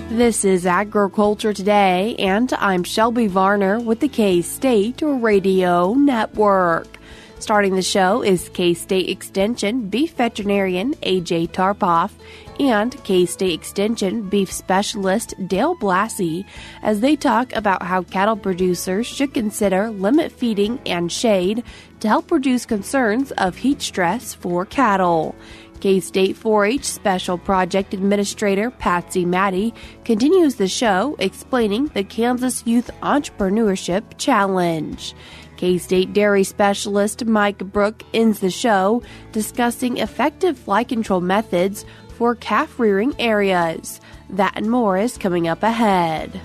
This is Agriculture Today, and I'm Shelby Varner with the K-State Radio Network. Starting the show is K-State Extension Beef Veterinarian A.J. Tarpoff and K-State Extension Beef Specialist Dale Blasi as they talk about how cattle producers should consider limit feeding and shade to help reduce concerns of heat stress for cattle. K-State 4-H Special Project Administrator Patsy Maddy continues the show explaining the Kansas Youth Entrepreneurship Challenge. K-State Dairy Specialist Mike Brouk ends the show discussing effective fly control methods for calf rearing areas. That and more is coming up ahead.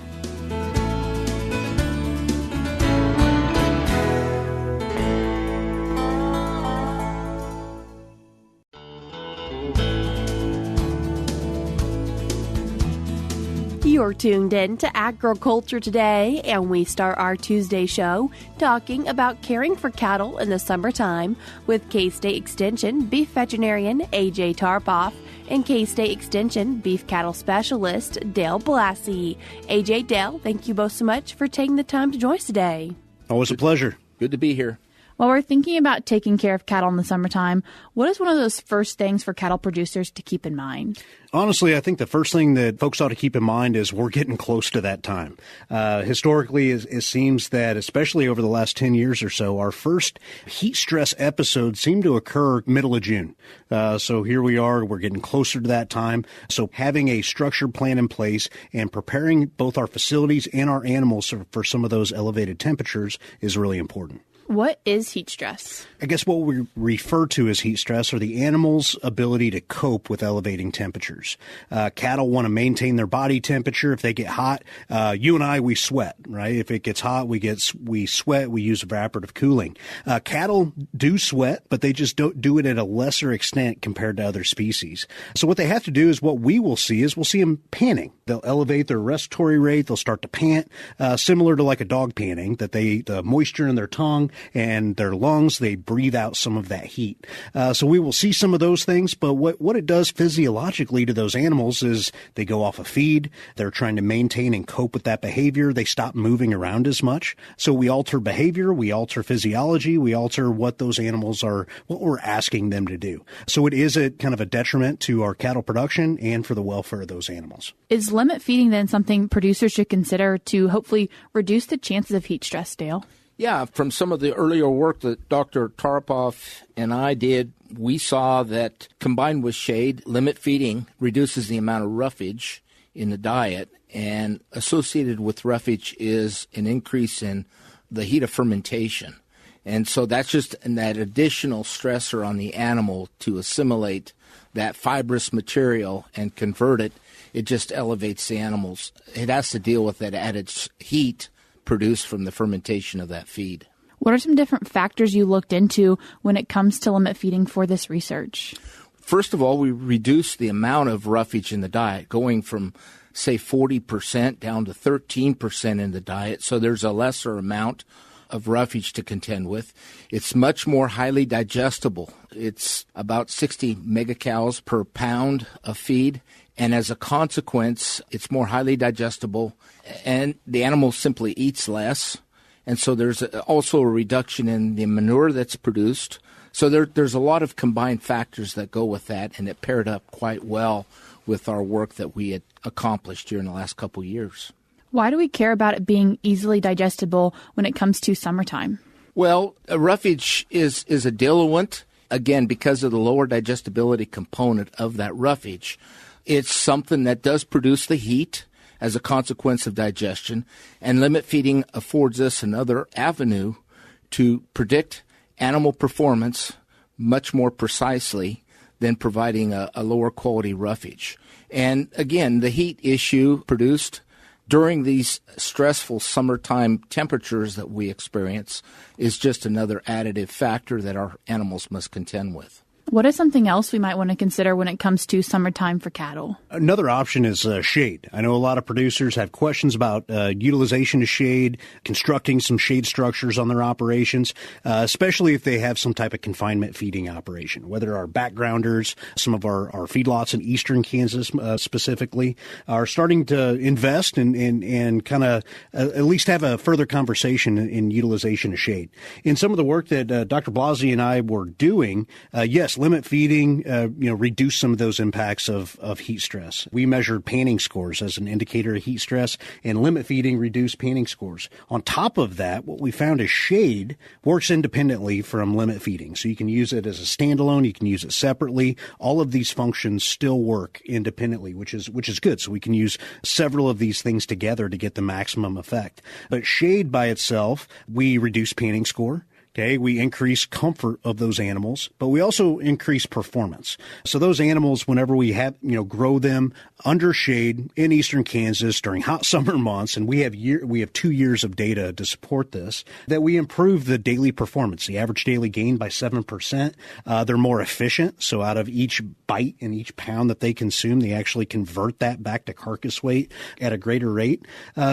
You're tuned in to Agriculture Today, and we start our Tuesday show talking about caring for cattle in the summertime with K-State Extension Beef Veterinarian A.J. Tarpoff and K-State Extension Beef Cattle Specialist Dale Blasi. A.J., Dale, thank you both so much for taking the time to join us today. Always a pleasure. Good to be here. While we're thinking about taking care of cattle in the summertime, what is one of those first things for cattle producers to keep in mind? Honestly, I think the first thing that folks ought to keep in mind is we're getting close to that time. Historically, it seems that, especially over the last 10 years or so, our first heat stress episodes seem to occur middle of June. So here we are, we're getting closer to that time. So having a structured plan in place and preparing both our facilities and our animals for some of those elevated temperatures is really important. What is heat stress? I guess what we refer to as heat stress are the animal's ability to cope with elevating temperatures. Cattle want to maintain their body temperature. If they get hot, you and I, we sweat, right? If it gets hot, we sweat. We use evaporative cooling. Cattle do sweat, but they just don't do it at a lesser extent compared to other species. So what they have to do is we'll see them panting. They'll elevate their respiratory rate. They'll start to pant, similar to like a dog panting, that the moisture in their tongue and their lungs, they breathe out some of that heat. So we will see some of those things, but what it does physiologically to those animals is they go off a feed. They're trying to maintain and cope with that behavior. They stop moving around as much. So we alter behavior, we alter physiology, we alter what those animals are, what we're asking them to do. So it is a kind of a detriment to our cattle production and for the welfare of those animals. Is limit feeding then something producers should consider to hopefully reduce the chances of heat stress, Dale? Yeah, from some of the earlier work that Dr. Tarpoff and I did, we saw that combined with shade, limit feeding reduces the amount of roughage in the diet, and associated with roughage is an increase in the heat of fermentation. And so that's just that additional stressor on the animal to assimilate that fibrous material and convert it. It just elevates the animals. It has to deal with that added heat produced from the fermentation of that feed. What are some different factors you looked into when it comes to limit feeding for this research? First of all, we reduced the amount of roughage in the diet, going from, say, 40% down to 13% in the diet. So there's a lesser amount of roughage to contend with. It's much more highly digestible. It's about 60 megacals per pound of feed. And as a consequence, it's more highly digestible, and the animal simply eats less. And so there's also a reduction in the manure that's produced. So there's a lot of combined factors that go with that, and it paired up quite well with our work that we had accomplished here in the last couple of years. Why do we care about it being easily digestible when it comes to summertime? Well, roughage is a diluent, again, because of the lower digestibility component of that roughage. It's something that does produce the heat as a consequence of digestion, and limit feeding affords us another avenue to predict animal performance much more precisely than providing a lower quality roughage. And again, the heat issue produced during these stressful summertime temperatures that we experience is just another additive factor that our animals must contend with. What is something else we might want to consider when it comes to summertime for cattle? Another option is shade. I know a lot of producers have questions about utilization of shade, constructing some shade structures on their operations, especially if they have some type of confinement feeding operation. Whether our backgrounders, some of our feedlots in eastern Kansas specifically, are starting to invest and kind of at least have a further conversation in utilization of shade. In some of the work that Dr. Blasi and I were doing, yes, limit feeding, reduce some of those impacts of heat stress. We measured panning scores as an indicator of heat stress, and limit feeding reduced panning scores. On top of that, what we found is shade works independently from limit feeding. So you can use it as a standalone, you can use it separately. All of these functions still work independently, which is good. So we can use several of these things together to get the maximum effect. But shade by itself, we reduce panning score. Okay, we increase comfort of those animals, but we also increase performance. So those animals, whenever we have, grow them under shade in eastern Kansas during hot summer months, and we have 2 years of data to support this, that we improve the daily performance, the average daily gain by 7%. They're more efficient. So out of each bite and each pound that they consume, they actually convert that back to carcass weight at a greater rate.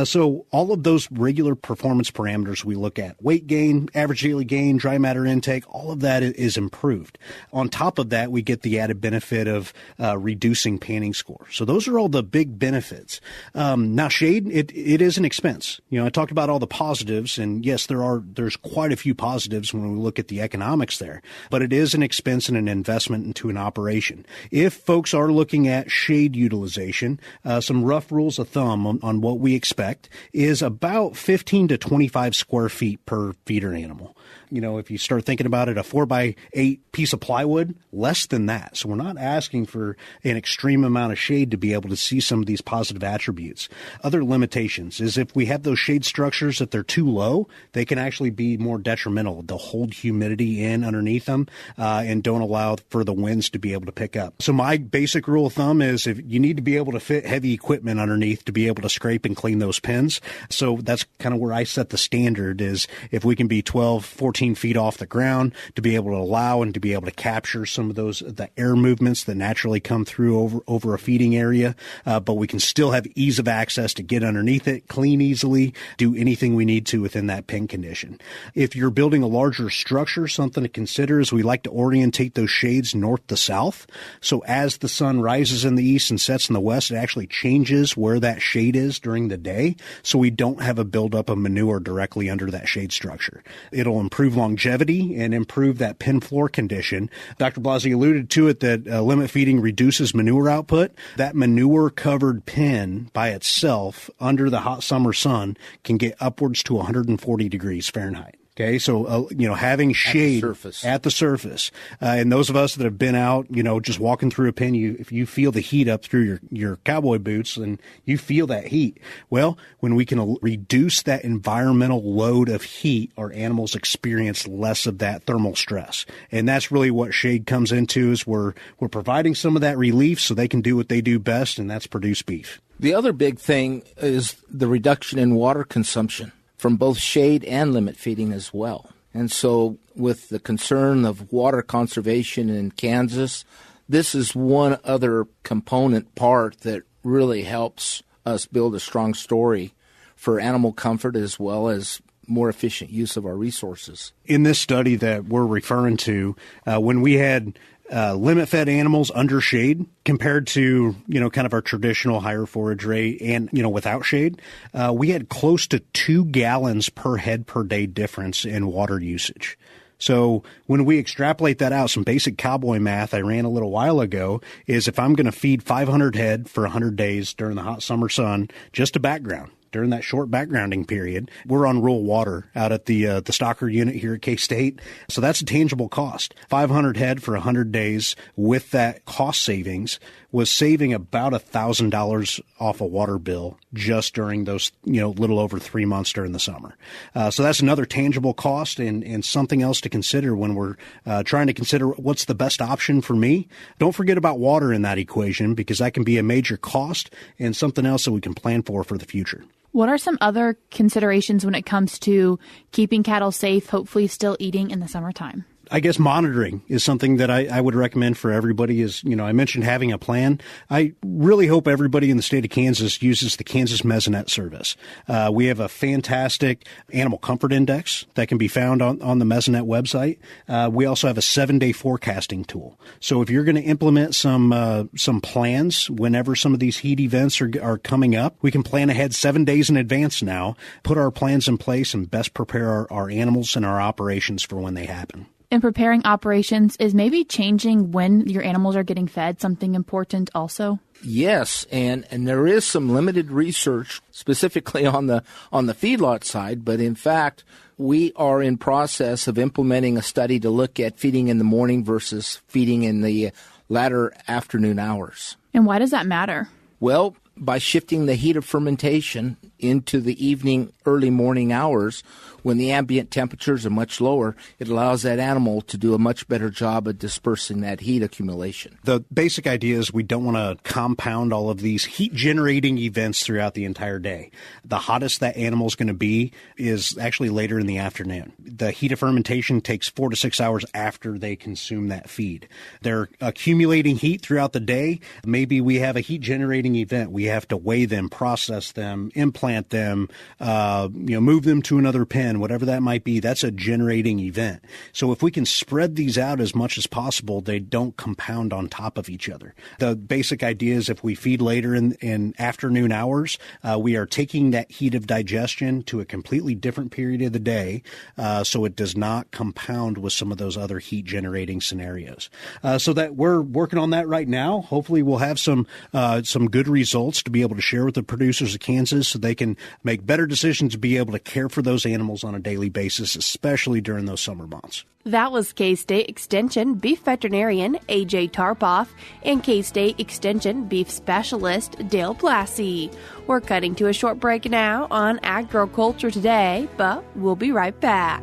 So all of those regular performance parameters we look at, weight gain, average daily gain, dry matter intake, all of that is improved. On top of that, we get the added benefit of reducing panning score. So those are all the big benefits. Now, shade, it is an expense. I talked about all the positives, and yes, there's quite a few positives when we look at the economics there, but it is an expense and an investment into an operation. If folks are looking at shade utilization, some rough rules of thumb on what we expect is about 15 to 25 square feet per feeder animal. If you start thinking about it, a 4x8 piece of plywood, less than that. So we're not asking for an extreme amount of shade to be able to see some of these positive attributes. Other limitations is if we have those shade structures, if they're too low, they can actually be more detrimental. They'll hold humidity in underneath them and don't allow for the winds to be able to pick up. So my basic rule of thumb is if you need to be able to fit heavy equipment underneath to be able to scrape and clean those pens. So that's kind of where I set the standard is if we can be 12, 14 feet off the ground to be able to allow and to be able to capture some of the air movements that naturally come through over a feeding area. But we can still have ease of access to get underneath it, clean easily, do anything we need to within that pen condition. If you're building a larger structure, something to consider is we like to orientate those shades north to south. So as the sun rises in the east and sets in the west, it actually changes where that shade is during the day. So we don't have a buildup of manure directly under that shade structure. It'll improve longevity and improve that pen floor condition. Dr. Blasi alluded to it that limit feeding reduces manure output. That manure-covered pen by itself under the hot summer sun can get upwards to 140 degrees Fahrenheit. Okay, so, having shade at the surface. And those of us that have been out, just walking through a pen, if you feel the heat up through your cowboy boots, then you feel that heat. Well, when we can reduce that environmental load of heat, our animals experience less of that thermal stress. And that's really what shade comes into is we're providing some of that relief so they can do what they do best, and that's produce beef. The other big thing is the reduction in water consumption from both shade and limit feeding as well. And so with the concern of water conservation in Kansas, this is one other component part that really helps us build a strong story for animal comfort as well as more efficient use of our resources. In this study that we're referring to, when we had limit-fed animals under shade compared to, kind of our traditional higher forage rate and, without shade, we had close to 2 gallons per head per day difference in water usage. So when we extrapolate that out, some basic cowboy math I ran a little while ago is if I'm going to feed 500 head for 100 days during the hot summer sun, just a background, during that short backgrounding period, we're on rural water out at the stocker unit here at K-State. So that's a tangible cost. 500 head for 100 days with that cost savings was saving about $1,000 off a water bill just during those, little over 3 months during the summer. So that's another tangible cost and something else to consider when we're trying to consider what's the best option for me. Don't forget about water in that equation because that can be a major cost and something else that we can plan for the future. What are some other considerations when it comes to keeping cattle safe, hopefully still eating in the summertime? I guess monitoring is something that I would recommend for everybody. Is, I mentioned having a plan. I really hope everybody in the state of Kansas uses the Kansas Mesonet service. We have a fantastic animal comfort index that can be found on the Mesonet website. We also have a 7-day forecasting tool. So if you're going to implement some plans whenever some of these heat events are coming up, we can plan ahead 7 days in advance now, put our plans in place, and best prepare our animals and our operations for when they happen. In preparing operations, is maybe changing when your animals are getting fed something important also? Yes, and there is some limited research specifically on the feedlot side, but in fact, we are in process of implementing a study to look at feeding in the morning versus feeding in the latter afternoon hours. And why does that matter? Well, by shifting the heat of fermentation into the evening, early morning hours, when the ambient temperatures are much lower, it allows that animal to do a much better job of dispersing that heat accumulation. The basic idea is we don't want to compound all of these heat-generating events throughout the entire day. The hottest that animal's going to be is actually later in the afternoon. The heat of fermentation takes 4 to 6 hours after they consume that feed. They're accumulating heat throughout the day. Maybe we have a heat-generating event. We have to weigh them, process them, implant them, move them to another pen, whatever that might be. That's a generating event. So if we can spread these out as much as possible, they don't compound on top of each other. The basic idea is if we feed later in afternoon hours, we are taking that heat of digestion to a completely different period of the day, so it does not compound with some of those other heat generating scenarios. So that we're working on that right now. Hopefully we'll have some good results to be able to share with the producers of Kansas so they can make better decisions to be able to care for those animals on a daily basis, especially during those summer months. That was K-State Extension Beef Veterinarian A.J. Tarpoff and K-State Extension Beef Specialist Dale Blasi. We're cutting to a short break now on Agriculture Today, but we'll be right back.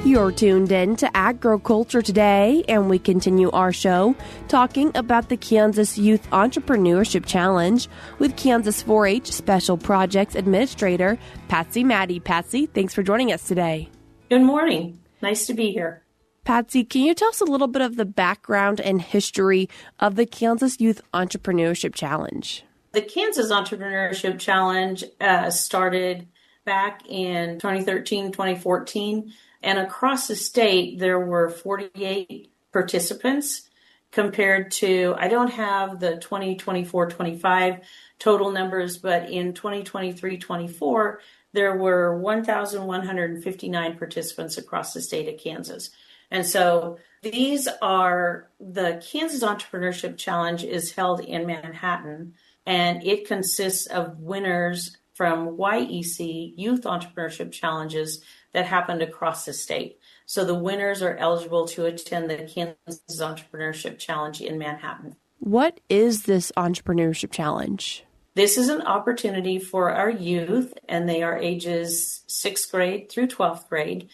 You're tuned in to Agriculture Today, and we continue our show talking about the Kansas Youth Entrepreneurship Challenge with Kansas 4-H Special Projects Administrator Patsy Maddy. Patsy, thanks for joining us today. Good morning. Nice to be here. Patsy, can you tell us a little bit of the background and history of the Kansas Youth Entrepreneurship Challenge? The Kansas Entrepreneurship Challenge started back in 2013, 2014. And across the state, there were 48 participants compared to, I don't have the 2024-25 total numbers, but in 2023-24, there were 1,159 participants across the state of Kansas. And so these are, the Kansas Entrepreneurship Challenge is held in Manhattan, and it consists of winners from YEC Youth Entrepreneurship Challenges that happened across the state. So the winners are eligible to attend the Kansas Entrepreneurship Challenge in Manhattan. What is this Entrepreneurship Challenge? This is an opportunity for our youth, and they are ages 6th grade through 12th grade,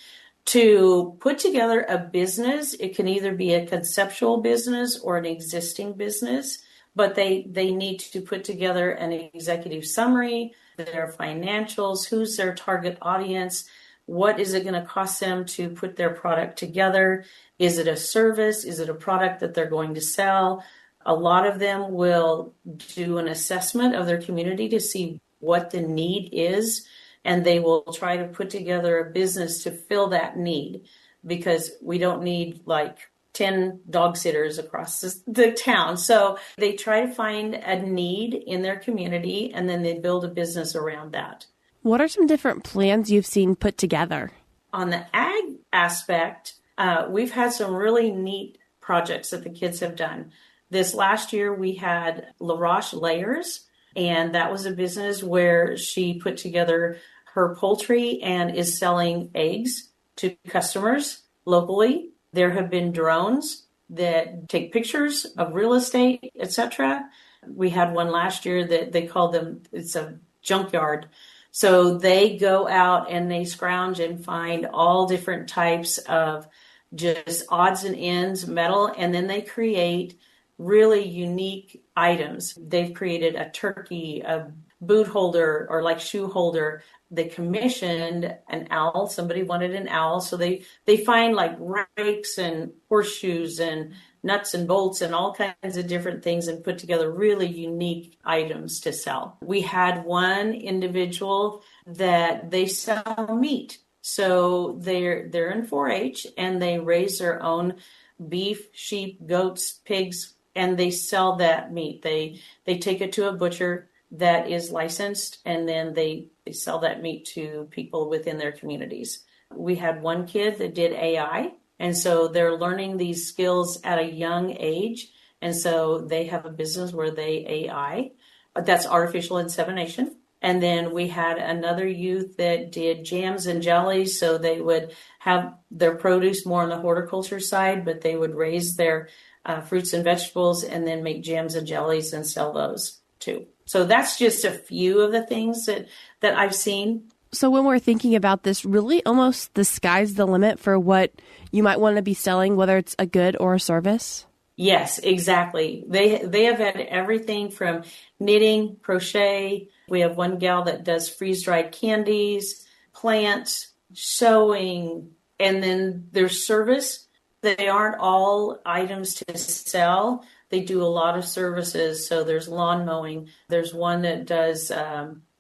to put together a business. It can either be a conceptual business or an existing business, but they need to put together an executive summary, their financials, who's their target audience, what is it going to cost them to put their product together? Is it a service? Is it a product that they're going to sell? A lot of them will do an assessment of their community to see what the need is, and they will try to put together a business to fill that need, because we don't need like 10 dog sitters across the town. So they try to find a need in their community, and then they build a business around that. What are some different plans you've seen put together? On the ag aspect, we've had some really neat projects that the kids have done. This last year, we had La Roche Layers, and that was a business where she put together her poultry and is selling eggs to customers locally. There have been drones that take pictures of real estate, etc. We had one last year that they called them, it's a junkyard. So they go out and they scrounge and find all different types of just odds and ends, metal, and then they create really unique items. They've created a turkey, a boot holder, or like shoe holder. They commissioned an owl. Somebody wanted an owl. So they find like rakes and horseshoes and nuts and bolts and all kinds of different things and put together really unique items to sell. We had one individual that they sell meat. So they're in 4-H and they raise their own beef, sheep, goats, pigs, and they sell that meat. They take it to a butcher that is licensed, and then they sell that meat to people within their communities. We had one kid that did AI, and so they're learning these skills at a young age, and so they have a business where they AI. That's artificial insemination. And then we had another youth that did jams and jellies, so they would have their produce more on the horticulture side, but they would raise their fruits and vegetables and then make jams and jellies and sell those too. So that's just a few of the things that I've seen. So when we're thinking about this, really almost the sky's the limit for what you might want to be selling, whether it's a good or a service? Yes, exactly. They have had everything from knitting, crochet. We have one gal that does freeze-dried candies, plants, sewing, and then their service. They aren't all items to sell. They do a lot of services. So there's lawn mowing. There's one that does,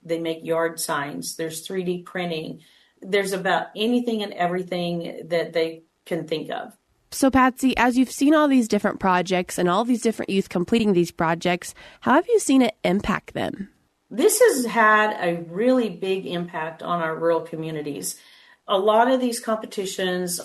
they make yard signs. There's 3D printing. There's about anything and everything that they can think of. So Patsy, as you've seen all these different projects and all these different youth completing these projects, how have you seen it impact them? This has had a really big impact on our rural communities. A lot of these competitions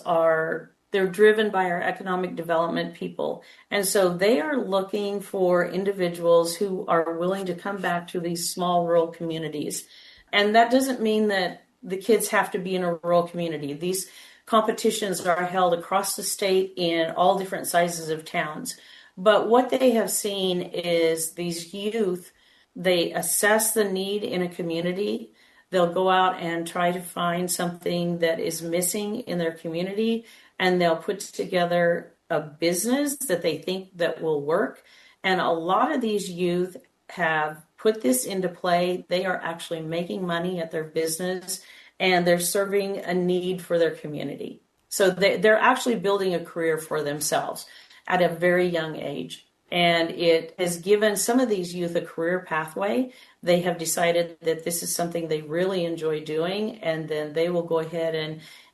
they're driven by our economic development people. And so they are looking for individuals who are willing to come back to these small rural communities. And that doesn't mean that the kids have to be in a rural community. These competitions are held across the state in all different sizes of towns. But what they have seen is these youth, they assess the need in a community. They'll go out and try to find something that is missing in their community, and they'll put together a business that they think that will work. And a lot of these youth have put this into play. They are actually making money at their business, and they're serving a need for their community. So they're actually building a career for themselves at a very young age. And it has given some of these youth a career pathway. They have decided that this is something they really enjoy doing, and then they will go ahead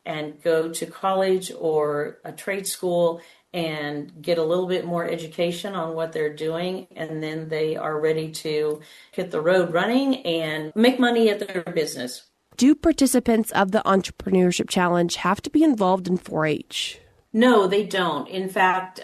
and go to college or a trade school and get a little bit more education on what they're doing. And then they are ready to hit the road running and make money at their business. Do participants of the Entrepreneurship Challenge have to be involved in 4-H? No, they don't. In fact,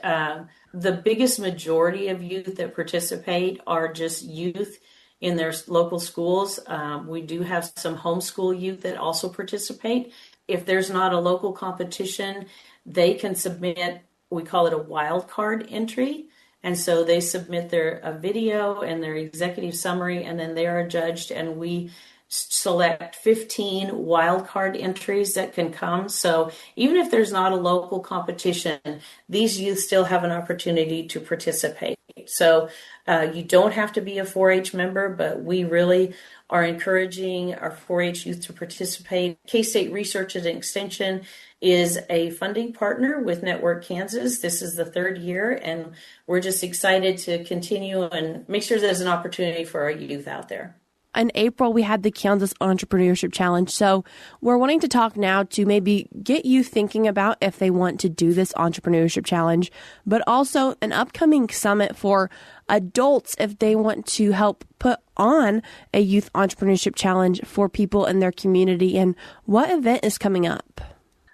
the biggest majority of youth that participate are just youth in their local schools. We do have some homeschool youth that also participate. If there's not a local competition, they can submit, we call it a wild card entry. And so they submit a video and their executive summary, and then they are judged, and we select 15 wildcard entries that can come. So even if there's not a local competition, these youth still have an opportunity to participate. So you don't have to be a 4-H member, but we really are encouraging our 4-H youth to participate. K-State Research and Extension is a funding partner with Network Kansas. This is the 3rd year, and we're just excited to continue and make sure there's an opportunity for our youth out there. In April, we had the Kansas Entrepreneurship Challenge. So we're wanting to talk now to maybe get you thinking about if they want to do this Entrepreneurship Challenge, but also an upcoming summit for adults if they want to help put on a Youth Entrepreneurship Challenge for people in their community. And what event is coming up?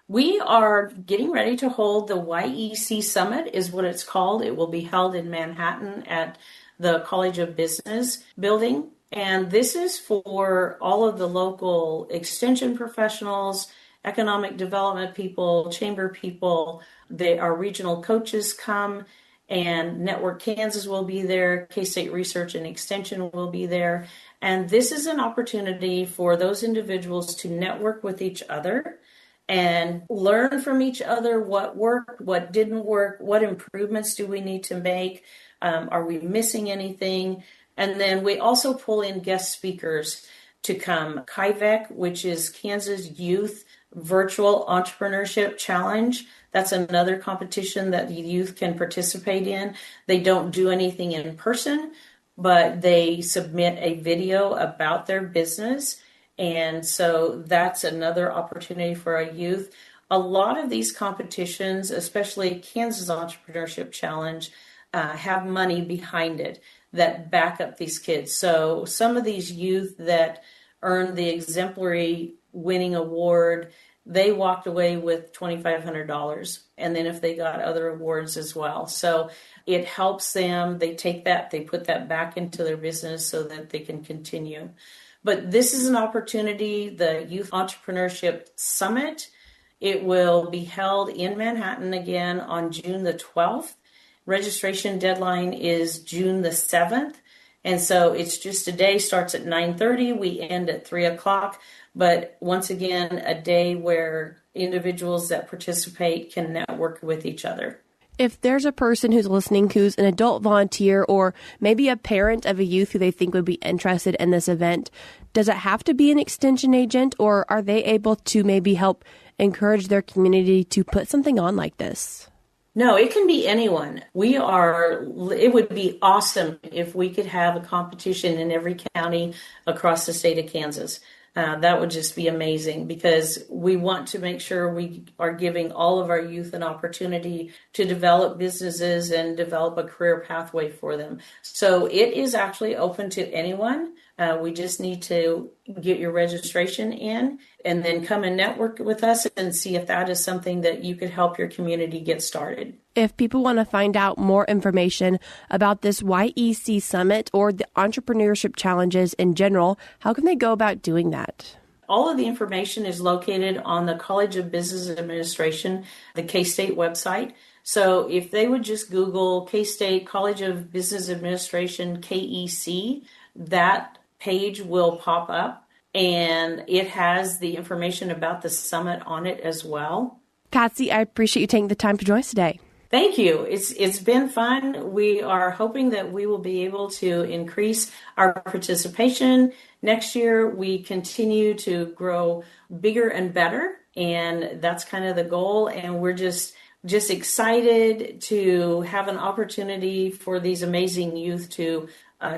We are getting ready to hold the YEC Summit is what it's called. It will be held in Manhattan at the College of Business building. And this is for all of the local extension professionals, economic development people, chamber people. Our regional coaches come, and Network Kansas will be there. K-State Research and Extension will be there. And this is an opportunity for those individuals to network with each other and learn from each other what worked, what didn't work, what improvements do we need to make, are we missing anything? And then we also pull in guest speakers to come. KYVEC, which is Kansas Youth Virtual Entrepreneurship Challenge. That's another competition that the youth can participate in. They don't do anything in person, but they submit a video about their business. And so that's another opportunity for our youth. A lot of these competitions, especially Kansas Entrepreneurship Challenge, have money behind it that back up these kids. So some of these youth that earned the exemplary winning award, they walked away with $2,500. And then if they got other awards as well. So it helps them. They take that, they put that back into their business so that they can continue. But this is an opportunity, the Youth Entrepreneurship Summit. It will be held in Manhattan again on June the 12th. Registration deadline is June the 7th. And so it's just a day, starts at 9:30. We end at 3 o'clock. But once again, a day where individuals that participate can network with each other. If there's a person who's listening who's an adult volunteer or maybe a parent of a youth who they think would be interested in this event, does it have to be an extension agent, or are they able to maybe help encourage their community to put something on like this? No, it can be anyone. It would be awesome if we could have a competition in every county across the state of Kansas. That would just be amazing, because we want to make sure we are giving all of our youth an opportunity to develop businesses and develop a career pathway for them. So it is actually open to anyone. We just need to get your registration in and then come and network with us and see if that is something that you could help your community get started. If people want to find out more information about this YEC Summit or the entrepreneurship challenges in general, how can they go about doing that? All of the information is located on the College of Business Administration, the K-State website. So if they would just Google K-State College of Business Administration, KEC, that page will pop up, and it has the information about the summit on it as well. Patsy, I appreciate you taking the time to join us today. Thank you. It's been fun. We are hoping that we will be able to increase our participation. Next year, we continue to grow bigger and better, and that's kind of the goal. And we're just excited to have an opportunity for these amazing youth to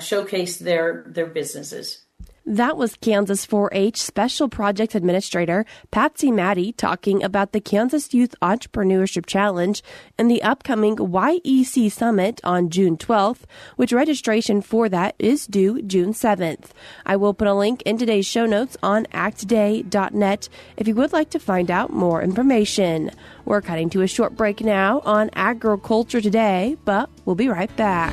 showcase their businesses. That was Kansas 4-H Special Projects Administrator Patsy Maddy talking about the Kansas Youth Entrepreneurship Challenge and the upcoming YEC Summit on June 12th, which registration for that is due June 7th. I will put a link in today's show notes on acttoday.net if you would like to find out more information. We're cutting to a short break now on Agriculture Today, but we'll be right back.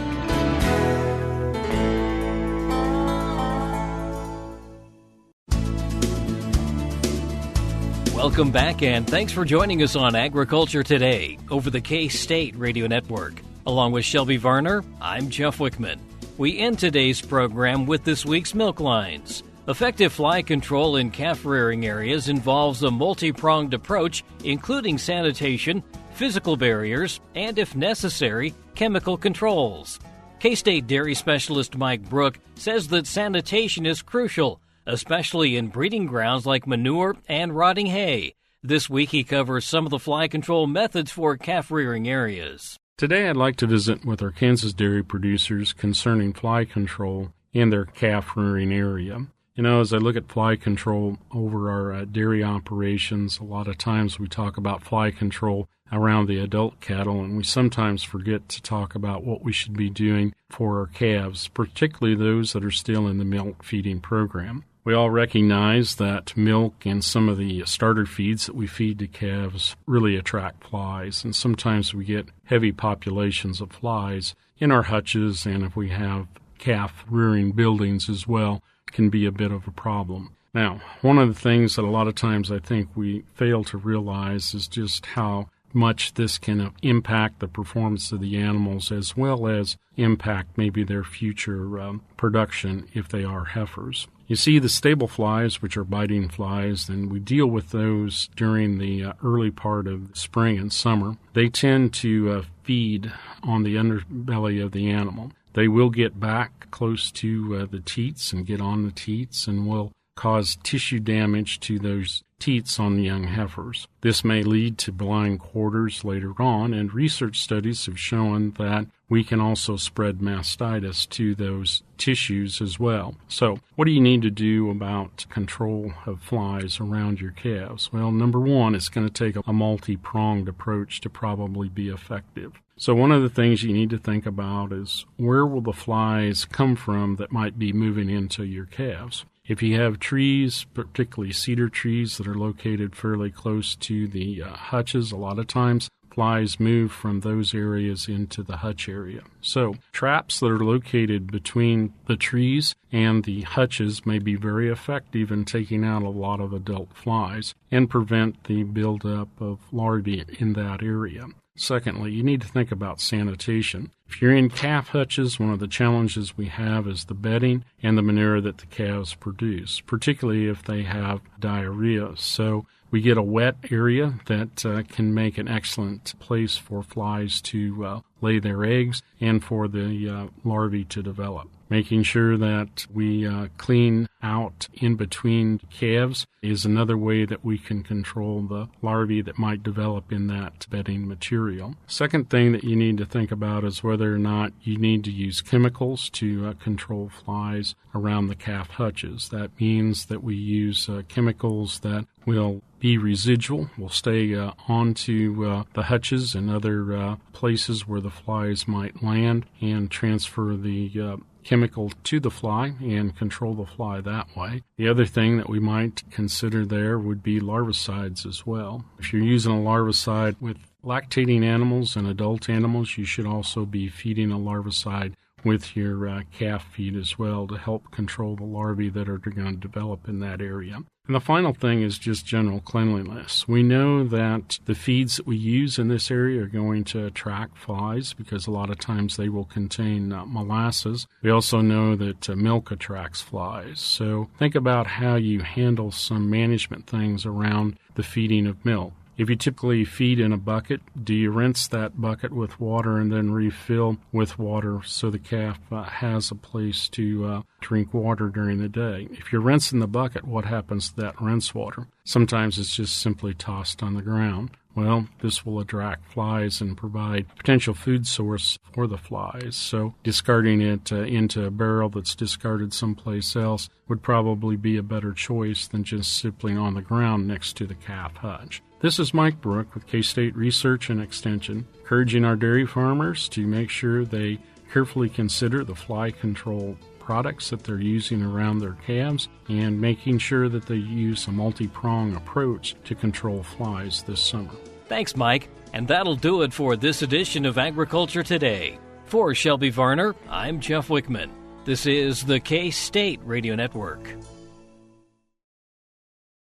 Welcome back, and thanks for joining us on Agriculture Today over the K-State Radio Network. Along with Shelby Varner, I'm Jeff Wickman. We end today's program with this week's Milk Lines. Effective fly control in calf rearing areas involves a multi-pronged approach, including sanitation, physical barriers, and, if necessary, chemical controls. K-State dairy specialist Mike Brouk says that sanitation is crucial, especially in breeding grounds like manure and rotting hay. This week he covers some of the fly control methods for calf rearing areas. Today I'd like to visit with our Kansas dairy producers concerning fly control in their calf rearing area. You know, as I look at fly control over our dairy operations, a lot of times we talk about fly control around the adult cattle, and we sometimes forget to talk about what we should be doing for our calves, particularly those that are still in the milk feeding program. We all recognize that milk and some of the starter feeds that we feed to calves really attract flies, and sometimes we get heavy populations of flies in our hutches, and if we have calf rearing buildings as well, it can be a bit of a problem. Now, one of the things that a lot of times I think we fail to realize is just how much this can impact the performance of the animals as well as impact maybe their future production if they are heifers. You see the stable flies, which are biting flies, and we deal with those during the early part of spring and summer. They tend to feed on the underbelly of the animal. They will get back close to the teats and get on the teats and will cause tissue damage to those teats on the young heifers. This may lead to blind quarters later on, and research studies have shown that we can also spread mastitis to those tissues as well. So what do you need to do about control of flies around your calves? Well, number one, it's going to take a multi-pronged approach to probably be effective. So one of the things you need to think about is where will the flies come from that might be moving into your calves? If you have trees, particularly cedar trees that are located fairly close to the hutches, a lot of times flies move from those areas into the hutch area. So traps that are located between the trees and the hutches may be very effective in taking out a lot of adult flies and prevent the buildup of larvae in that area. Secondly, you need to think about sanitation. If you're in calf hutches, one of the challenges we have is the bedding and the manure that the calves produce, particularly if they have diarrhea. So we get a wet area that can make an excellent place for flies to lay their eggs and for the larvae to develop. Making sure that we clean out in between calves is another way that we can control the larvae that might develop in that bedding material. Second thing that you need to think about is whether or not you need to use chemicals to control flies around the calf hutches. That means that we use chemicals that will be residual, will stay onto the hutches and other places where the flies might land and transfer the chemical to the fly and control the fly that way. The other thing that we might consider there would be larvicides as well. If you're using a larvicide with lactating animals and adult animals, you should also be feeding a larvicide with your calf feed as well to help control the larvae that are going to develop in that area. And the final thing is just general cleanliness. We know that the feeds that we use in this area are going to attract flies because a lot of times they will contain molasses. We also know that milk attracts flies. So think about how you handle some management things around the feeding of milk. If you typically feed in a bucket, do you rinse that bucket with water and then refill with water so the calf has a place to drink water during the day? If you're rinsing the bucket, what happens to that rinse water? Sometimes it's just simply tossed on the ground. Well, this will attract flies and provide potential food source for the flies. So discarding it into a barrel that's discarded someplace else would probably be a better choice than just simply on the ground next to the calf hutch. This is Mike Brouk with K-State Research and Extension, encouraging our dairy farmers to make sure they carefully consider the fly control products that they're using around their calves and making sure that they use a multi-pronged approach to control flies this summer. Thanks, Mike. And that'll do it for this edition of Agriculture Today. For Shelby Varner, I'm Jeff Wickman. This is the K-State Radio Network.